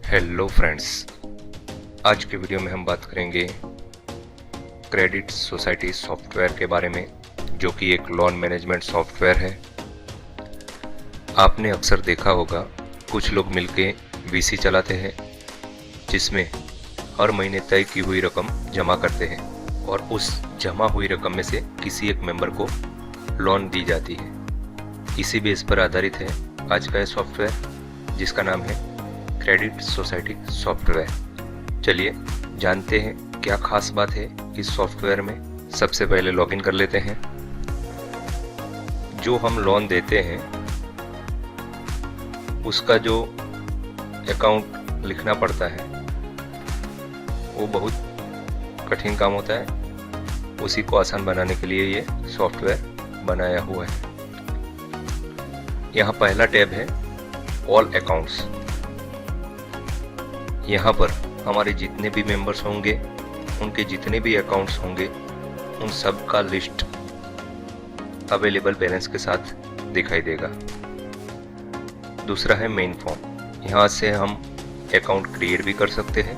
Hello friends, आज के video में हम बात करेंगे क्रेडिट सोसाइटी सॉफ्टवेयर के बारे में, जो कि एक लोन मैनेजमेंट सॉफ्टवेयर है। आपने अक्सर देखा होगा कुछ लोग मिलके वीसी चलाते हैं, जिसमें हर महीने तय की हुई रकम जमा करते हैं और उस जमा हुई रकम में से किसी एक मेंबर को लोन दी जाती है। इसी बेस पर आधारित है आज का यह सॉफ्टवेयर, जिसका नाम है क्रेडिट सोसाइटी सॉफ्टवेयर। चलिए जानते हैं क्या खास बात है इस सॉफ्टवेयर में। सबसे पहले लॉगिन कर लेते हैं। जो हम लोन देते हैं उसका जो अकाउंट लिखना पड़ता है वो बहुत कठिन काम होता है। उसी को आसान बनाने के लिए ये सॉफ्टवेयर बनाया हुआ है। यहाँ पहला टैब है ऑल अकाउंट्स। यहाँ पर हमारे जितने भी मेंबर्स होंगे, उनके जितने भी अकाउंट्स होंगे, उन सब का लिस्ट अवेलेबल बैलेंस के साथ दिखाई देगा। दूसरा है मेन फॉर्म। यहाँ से हम अकाउंट क्रिएट भी कर सकते हैं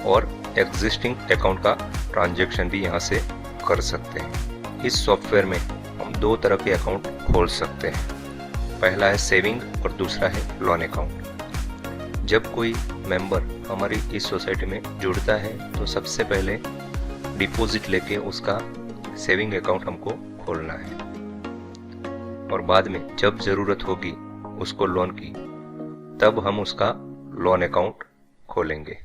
और एग्जिस्टिंग अकाउंट का ट्रांजैक्शन भी यहाँ से कर सकते हैं। इस सॉफ्टवेयर में हम दो तरह के अकाउंट खोल सकते हैं। पहला है सेविंग और दूसरा है लोन अकाउंट। जब कोई मेंबर हमारी इस सोसाइटी में जुड़ता है तो सबसे पहले डिपॉजिट लेके उसका सेविंग अकाउंट हमको खोलना है और बाद में जब ज़रूरत होगी उसको लोन की, तब हम उसका लोन अकाउंट खोलेंगे।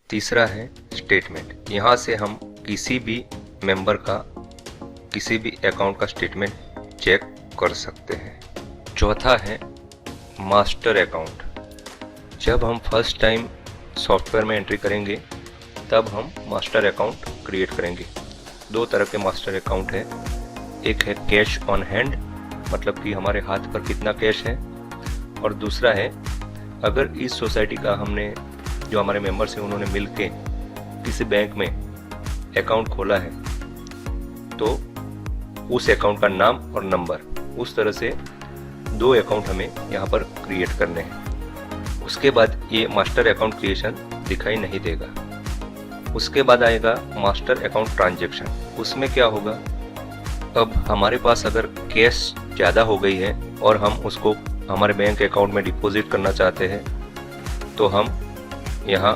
तीसरा है स्टेटमेंट। यहाँ से हम किसी भी मेंबर का किसी भी अकाउंट का स्टेटमेंट चेक कर सकते हैं। चौथा है मास्टर अकाउंट। जब हम फर्स्ट टाइम सॉफ्टवेयर में एंट्री करेंगे तब हम मास्टर अकाउंट क्रिएट करेंगे। दो तरह के मास्टर अकाउंट है। एक है कैश ऑन हैंड, मतलब कि हमारे हाथ पर कितना कैश है, और दूसरा है अगर इस सोसाइटी का हमने जो हमारे मेंबर्स हैं उन्होंने मिलके किसी बैंक में अकाउंट खोला है तो उस अकाउंट का नाम और नंबर, उस तरह से दो अकाउंट हमें यहाँ पर क्रिएट करने हैं। उसके बाद ये मास्टर अकाउंट क्रिएशन दिखाई नहीं देगा। उसके बाद आएगा मास्टर अकाउंट ट्रांजैक्शन। उसमें क्या होगा, अब हमारे पास अगर कैश ज़्यादा हो गई है और हम उसको हमारे बैंक अकाउंट में डिपॉजिट करना चाहते हैं तो हम यहाँ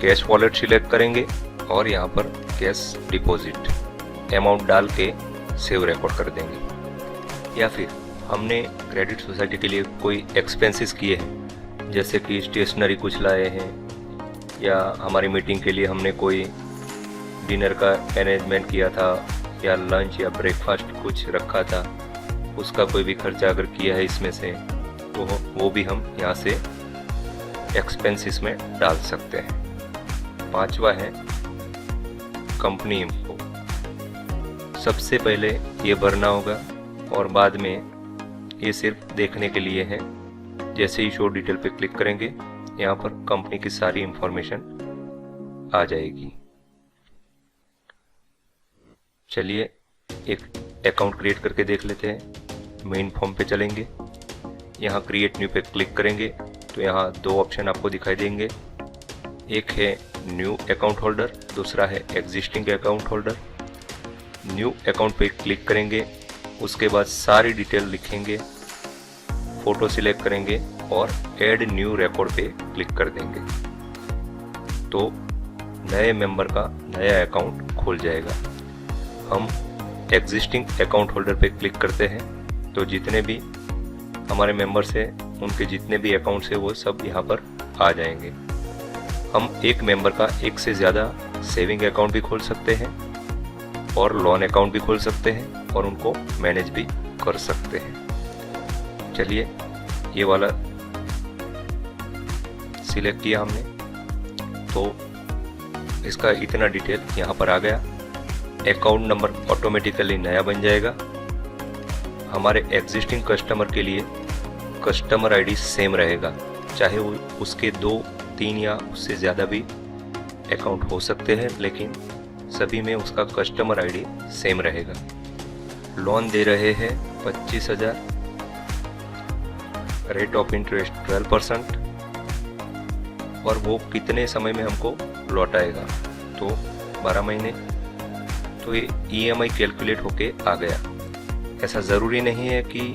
कैश वॉलेट सिलेक्ट करेंगे और यहाँ पर कैश डिपॉजिट अमाउंट डाल के सेव रिकॉर्ड कर देंगे। या फिर हमने क्रेडिट सोसाइटी के लिए कोई एक्सपेंसेस किए हैं, जैसे कि स्टेशनरी कुछ लाए हैं या हमारी मीटिंग के लिए हमने कोई डिनर का अरेंजमेंट किया था या लंच या ब्रेकफास्ट कुछ रखा था, उसका कोई भी खर्चा अगर किया है इसमें से तो वो भी हम यहाँ से एक्सपेंसेस में डाल सकते हैं। पांचवा है कंपनी इन्फो। सबसे पहले ये भरना होगा और बाद में ये सिर्फ देखने के लिए है। जैसे ही शो डिटेल पे क्लिक करेंगे यहाँ पर कंपनी की सारी इंफॉर्मेशन आ जाएगी। चलिए एक अकाउंट क्रिएट करके देख लेते हैं। मेन फॉर्म पे चलेंगे, यहाँ क्रिएट न्यू पे क्लिक करेंगे तो यहाँ दो ऑप्शन आपको दिखाई देंगे। एक है न्यू अकाउंट होल्डर, दूसरा है existing account holder. New account पे क्लिक करेंगे, उसके बाद सारी डिटेल लिखेंगे, फोटो सिलेक्ट करेंगे और ऐड न्यू रिकॉर्ड पे क्लिक कर देंगे तो नए मेंबर का नया अकाउंट खुल जाएगा। हम एग्जिस्टिंग अकाउंट होल्डर पे क्लिक करते हैं तो जितने भी हमारे मेंबर्स हैं उनके जितने भी अकाउंट्स हैं वो सब यहाँ पर आ जाएंगे। हम एक मेंबर का एक से ज़्यादा सेविंग अकाउंट भी खोल सकते हैं और लोन अकाउंट भी खोल सकते हैं और उनको मैनेज भी कर सकते हैं। चलिए ये वाला सिलेक्ट किया हमने तो इसका इतना डिटेल यहाँ पर आ गया। अकाउंट नंबर ऑटोमेटिकली नया बन जाएगा। हमारे एग्जिस्टिंग कस्टमर के लिए कस्टमर आईडी सेम रहेगा, चाहे वो उसके 2, 3 या उससे ज़्यादा भी अकाउंट हो सकते हैं, लेकिन सभी में उसका कस्टमर आईडी सेम रहेगा। लोन दे रहे हैं 25,000, रेट ऑफ इंटरेस्ट 12%, और वो कितने समय में हमको लौटाएगा। तो 12 महीने, तो ये EMI कैलकुलेट होके आ गया। ऐसा ज़रूरी नहीं है कि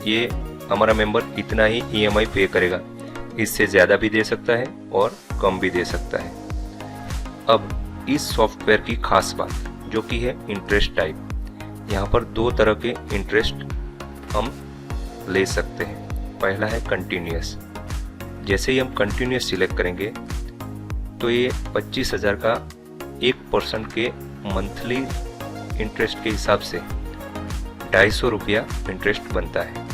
ये हमारा मेंबर इतना ही EMI पे करेगा, इससे ज़्यादा भी दे सकता है और कम भी दे सकता है। अब इस सॉफ्टवेयर की खास बात जो कि है इंटरेस्ट टाइप। यहाँ पर 2 तरह के इंटरेस्ट हम ले सकते हैं। पहला है कंटिन्यूस। जैसे ही हम कंटिन्यूस सिलेक्ट करेंगे तो ये 25,000 का 1% के मंथली इंटरेस्ट के हिसाब से 250 रुपया इंटरेस्ट बनता है।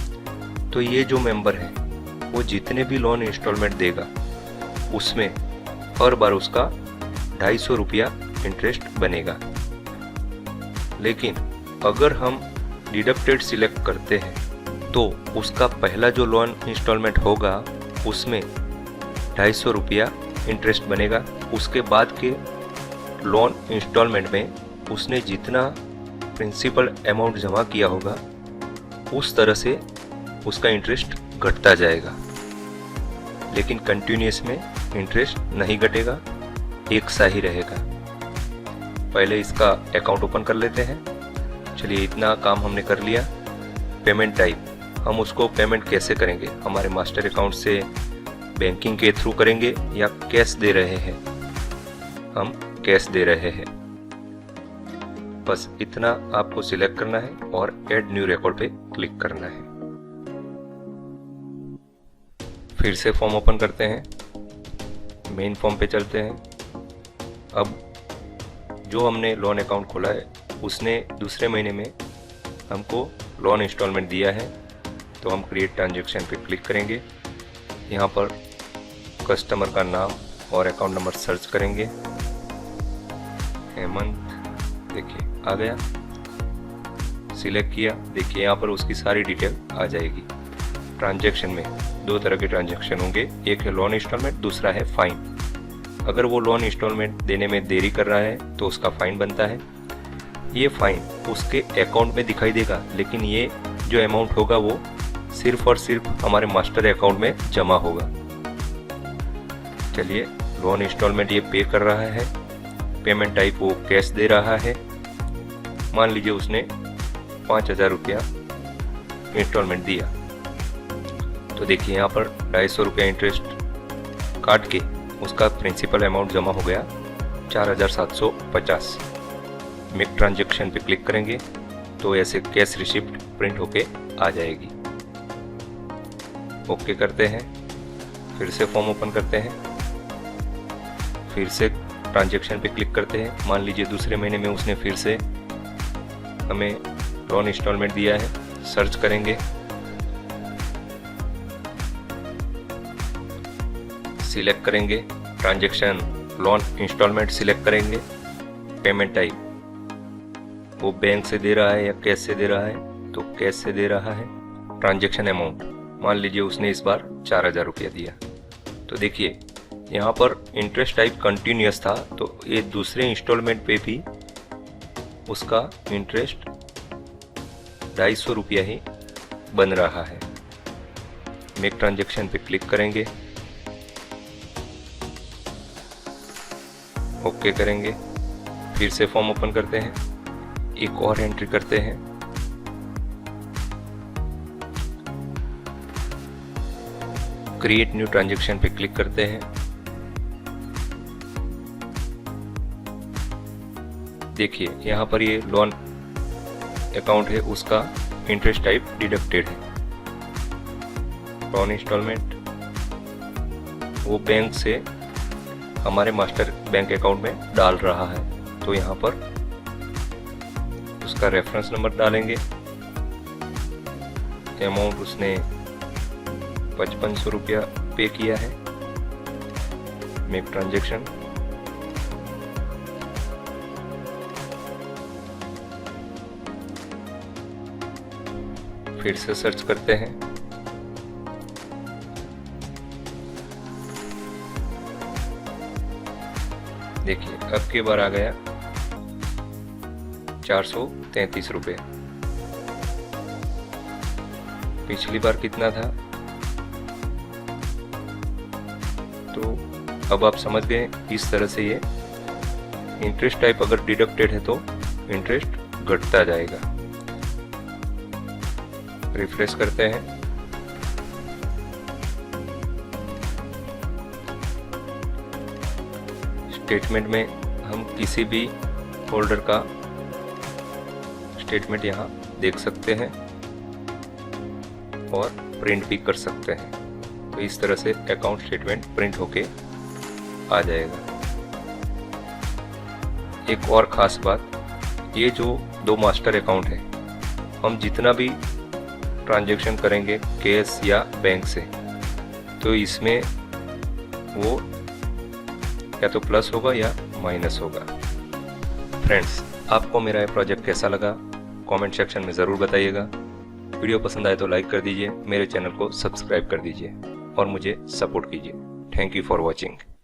तो ये जो मेंबर है वो जितने भी लोन इंस्टॉलमेंट देगा उसमें हर बार उसका 250 रुपया इंटरेस्ट बनेगा। लेकिन अगर हम डिडक्टेड सिलेक्ट करते हैं तो उसका पहला जो लोन इंस्टॉलमेंट होगा उसमें 250 रुपया इंटरेस्ट बनेगा। उसके बाद के लोन इंस्टॉलमेंट में उसने जितना प्रिंसिपल अमाउंट जमा किया होगा उस तरह से उसका इंटरेस्ट घटता जाएगा। लेकिन कंटिन्यूस में इंटरेस्ट नहीं घटेगा, एक सा ही रहेगा। पहले इसका अकाउंट ओपन कर लेते हैं। चलिए, इतना काम हमने कर लिया। पेमेंट टाइप, हम उसको पेमेंट कैसे करेंगे, हमारे मास्टर अकाउंट से बैंकिंग के थ्रू करेंगे या कैश दे रहे हैं। हम कैश दे रहे हैं। बस इतना आपको सिलेक्ट करना है और ऐड न्यू रिकॉर्ड पे क्लिक करना है। फिर से फॉर्म ओपन करते हैं, मेन फॉर्म पे चलते हैं। अब जो हमने लोन अकाउंट खोला है उसने दूसरे महीने में हमको लोन इंस्टॉलमेंट दिया है, तो हम क्रिएट ट्रांजैक्शन पे क्लिक करेंगे। यहाँ पर कस्टमर का नाम और अकाउंट नंबर सर्च करेंगे। हेमंत, देखिए आ गया, सिलेक्ट किया। देखिए यहाँ पर उसकी सारी डिटेल आ जाएगी। ट्रांजैक्शन में 2 तरह के ट्रांजैक्शन होंगे, एक है लोन इंस्टॉलमेंट, दूसरा है फाइन। अगर वो लोन इंस्टॉलमेंट देने में देरी कर रहा है तो उसका फाइन बनता है। ये फाइन उसके अकाउंट में दिखाई देगा, लेकिन ये जो अमाउंट होगा वो सिर्फ और सिर्फ हमारे मास्टर अकाउंट में जमा होगा। चलिए, लोन इंस्टॉलमेंट ये पे कर रहा है। पेमेंट टाइप वो कैश दे रहा है। मान लीजिए उसने 5,000 रुपया इंस्टॉलमेंट दिया, तो देखिए यहाँ पर 250 रुपया इंटरेस्ट काट के उसका प्रिंसिपल अमाउंट जमा हो गया 4,750। मेक ट्रांजैक्शन पे क्लिक करेंगे तो ऐसे कैश रिसिप्ट प्रिंट होके आ जाएगी। ओके करते हैं, फिर से फॉर्म ओपन करते हैं, फिर से ट्रांजैक्शन पे क्लिक करते हैं। मान लीजिए दूसरे महीने में उसने फिर से हमें लोन इंस्टॉलमेंट दिया है। सर्च करेंगे, सिलेक्ट करेंगे ट्रांजैक्शन, लोन इंस्टॉलमेंट सिलेक्ट करेंगे। पेमेंट टाइप वो बैंक से दे रहा है या कैश से दे रहा है, तो कैश से दे रहा है। ट्रांजैक्शन अमाउंट, मान लीजिए उसने इस बार 4,000 रुपया दिया। तो देखिए यहाँ पर इंटरेस्ट टाइप कंटिन्यूस था, तो ये दूसरे इंस्टॉलमेंट पे भी उसका इंटरेस्ट 250 रुपया ही बन रहा है। मेक ट्रांजैक्शन पे क्लिक करेंगे, ओके करेंगे, फिर से फॉर्म ओपन करते हैं, एक और एंट्री करते हैं। क्रिएट न्यू ट्रांजैक्शन पे क्लिक करते हैं। देखिए यहाँ पर ये लोन अकाउंट है, उसका इंटरेस्ट टाइप डिडक्टेड है। लोन इंस्टॉलमेंट वो बैंक से हमारे मास्टर बैंक अकाउंट में डाल रहा है, तो यहाँ पर उसका रेफरेंस नंबर डालेंगे। अमाउंट उसने 5500 रुपया पे किया है। मेक ट्रांजैक्शन, फिर से सर्च करते हैं। देखिए अब की बार आ गया 433 रुपये। पिछली बार कितना था, तो अब आप समझ गए, इस तरह से ये इंटरेस्ट टाइप अगर डिडक्टेड है तो इंटरेस्ट घटता जाएगा। रिफ्रेश करते हैं। स्टेटमेंट में हम किसी भी होल्डर का स्टेटमेंट यहाँ देख सकते हैं और प्रिंट भी कर सकते हैं। तो इस तरह से अकाउंट स्टेटमेंट प्रिंट होके आ जाएगा। एक और खास बात, ये जो दो मास्टर अकाउंट है, हम जितना भी ट्रांजैक्शन करेंगे कैश या बैंक से, तो इसमें वो या तो प्लस होगा या माइनस होगा। फ्रेंड्स, आपको मेरा ये प्रोजेक्ट कैसा लगा कमेंट सेक्शन में ज़रूर बताइएगा। वीडियो पसंद आए तो लाइक कर दीजिए, मेरे चैनल को सब्सक्राइब कर दीजिए और मुझे सपोर्ट कीजिए। Thank you for watching.